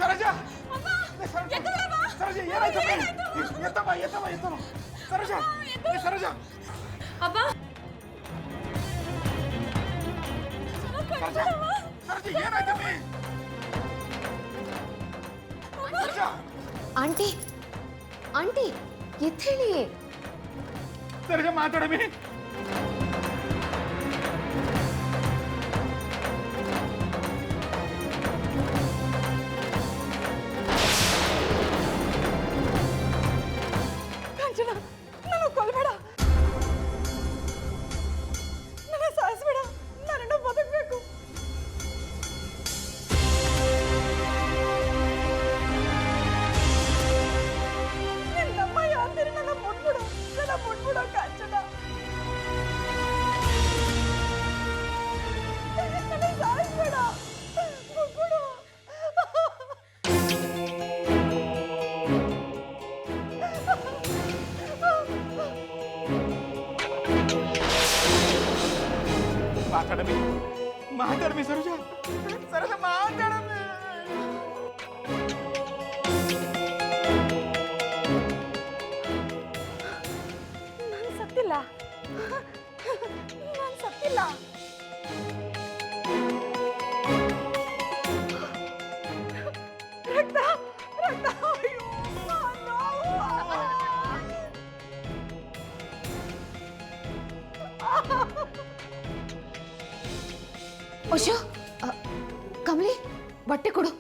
ಸರೋಜಾ ಸರೋಜಾ ಏನಾಯ್ತಮ್ಮ ಎತ್ತಮ್ಮ ಎತ್ತಮ್ಮ ಎತ್ತಮ್ಮ ಸರೋಜಾ ಸರೋಜಾ ಅಬ್ಬ ಸರೋಜಾ ಏನಾಯ್ತಮ್ಮ ಸರೋಜಾ ಆಂಟಿ ಆಂಟಿ ಎತ್ತೇಳಿ ಸರೋಜಾ ಮಾತಾಡಮಿ ನಾನು ಕೊಲ್ಬೇಡ, ನನ್ನ ಸಾಯಿಸ್ಬೇಡ, ನಾನು ಬದುಕಬೇಕು. ನಿನ್ನಮ್ಮ ಯಾರು ನನ್ನ ಮುಟ್ಬಿಡೋ ಕಾಂಚನ. ನನ್ನ ಸಾಯಿಸ್ಬೇಡ, ಮುಟ್ಬಿಡು. ಮಾತಾಡಮಿ ಸರೋಜಾ ಸರೋಜಾ ಮಾತಾಡಮಿ. ನಾನು ಸತ್ತಿಲ್ಲ, ನಾನು ಸತ್ತಿಲ್ಲ. ರಕ್ತ ರಕ್ತ ಅಯ್ಯೋ ಅಶೋ ಕಮಲಿ ಬಟ್ಟೆ ಕೊಡು.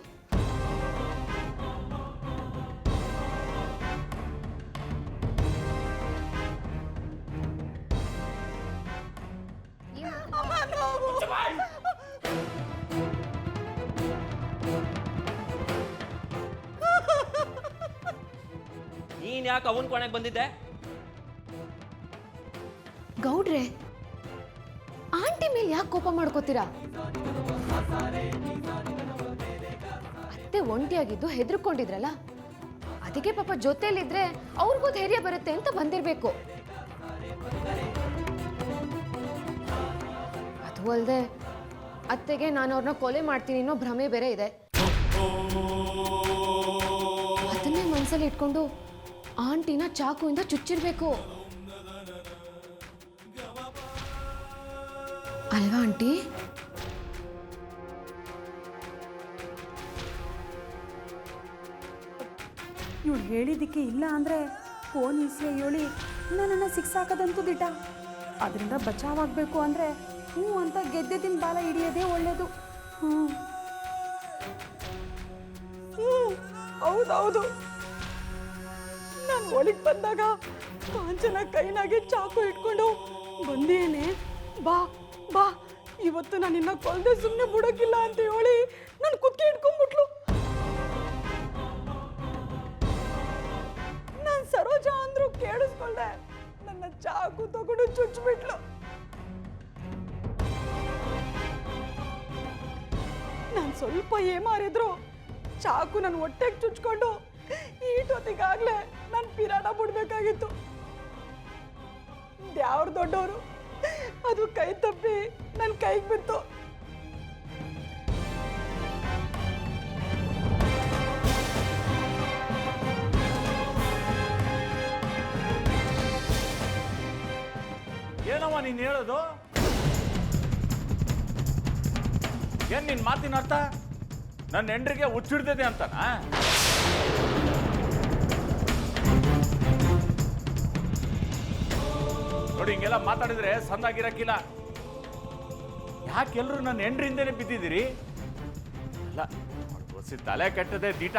ನೀನ್ ಯಾಕೆ ಅವನ್ ಕೊನೆಗೆ ಬಂದಿದ್ದೆ? ಗೌಡ್ರೆ ಆಂಟಿ ಮೇಲೆ ಯಾಕೆ ಕೋಪ ಮಾಡ್ಕೋತೀರಾ? ಅತ್ತೆ ಒಂಟಿಯಾಗಿದ್ದು ಹೆದರ್ಕೊಂಡಿದ್ರಲ್ಲ, ಅದಕ್ಕೆ ಪಾಪ ಜೊತೆಲಿದ್ರೆ ಅವ್ರಿಗೂ ಧೈರ್ಯ ಬರುತ್ತೆ ಅಂತ ಬಂದಿರ್ಬೇಕು. ಅದು ಅಲ್ಲದೆ ಅತ್ತೆಗೆ ನಾನು ಅವ್ರನ್ನ ಕೊಲೆ ಮಾಡ್ತೀನಿ ಅನ್ನೋ ಭ್ರಮೆ ಬೇರೆ ಇದೆ. ಅದನ್ನೇ ಮನಸ್ಸಲ್ಲಿ ಇಟ್ಕೊಂಡು ಆಂಟಿನ ಚಾಕುವಿಂದ ಚುಚ್ಚಿರ್ಬೇಕು ಅಲ್ವಾ ಆಂಟಿ? ಇವಳು ಹೇಳಿದ್ದಕ್ಕೆ ಇಲ್ಲ ಅಂದರೆ ಫೋನ್ ಇಸಿ ಹೇಳಿ ನನ್ನನ್ನು ಸಿಕ್ಸಾಕದಂತೂ ದಿಟ. ಅದರಿಂದ ಬಚಾವಾಗಬೇಕು ಅಂದರೆ ಹ್ಞೂ ಅಂತ ಗೆದ್ದೆದಿನ ಬಾಲ ಹಿಡಿಯೋದೇ ಒಳ್ಳೆಯದು. ಹೌದೌದು, ನಾನು ಒಳಗೆ ಬಂದಾಗ ಕಾಂಚನ ಕೈನಾಗೆ ಚಾಕು ಇಟ್ಕೊಂಡು ಬಂದೇನೆ, ಬಾ ಬಾ ಇವತ್ತು ನಾನು ಇನ್ನ ಕೊಲ್ದೆ ಸುಮ್ಮನೆ ಬಿಡೋಕ್ಕಿಲ್ಲ ಅಂತ ಹೇಳಿ ನಾನು ಕುತ್ತಿಗೆ ಇಟ್ಕೊಂಡ್ಬಿಟ್ಲು. ನಾನು ಸರೋಜಾ ಅಂದ್ರು ಕೇಳಿಸ್ಕೊಂಡೆ, ನನ್ನ ಚಾಕು ತಗೊಂಡು ಚುಚ್ಚಿಬಿಟ್ಲು. ನಾನು ಸ್ವಲ್ಪ ಏಮಾರಿದ್ರು ಚಾಕು ನನ್ನ ಹೊಟ್ಟೆಗೆ ಚುಚ್ಕೊಂಡು ಈಟೊತ್ತಿಗಾಗ್ಲೇ ನಾನು ಪಿರಾಣ ಬಿಡ್ಬೇಕಾಗಿತ್ತು. ಯಾವ್ರು ದೊಡ್ಡವರು, ಅದು ಕೈ ತಪ್ಪಿ ನನ್ನ ಕೈಗೆ ಬಿತ್ತು. ಏನಮ್ಮ ನೀನು ಹೇಳೋದು? ಏನ್ ನಿನ್ ಮಾತಿನ ಅರ್ಥ? ನನ್ನ ಹೆಂಡ್ರಿಗೆ ಹುಚ್ಚಿಡ್ದಿದೆ ಅಂತನಾ? ನೋಡಿ, ಹಿಂಗೆಲ್ಲ ಮಾತಾಡಿದ್ರೆ ಸಂದಾಗಿರಕ್ಕಿಲ್ಲ. ಯಾಕೆಲ್ಲರೂ ನನ್ನ ಹೆಂಡ್ರಿಂದೇನೆ ಬಿದ್ದಿದ್ದೀರಿ? ಅಲ್ಲ, ತಲೆ ಕೆಟ್ಟದೆ ದೀಟ.